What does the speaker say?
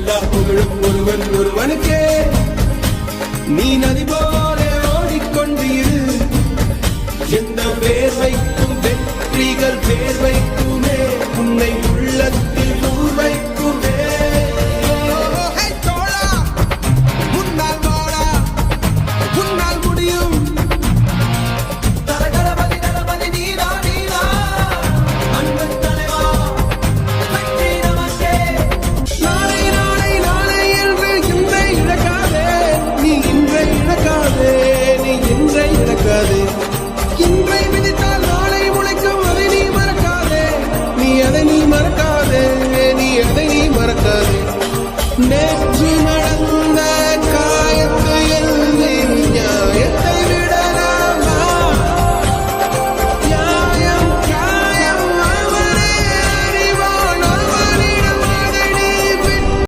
எல்லா புகழும் ஒருவன் ஒருவனுக்கே. நீ நதி போல ஓடிக்கொண்டு இரு, எந்த வேர்வைக்கும் வெற்றிகள் வேர்வைக்குமே உன்னை உள்ளத்தில்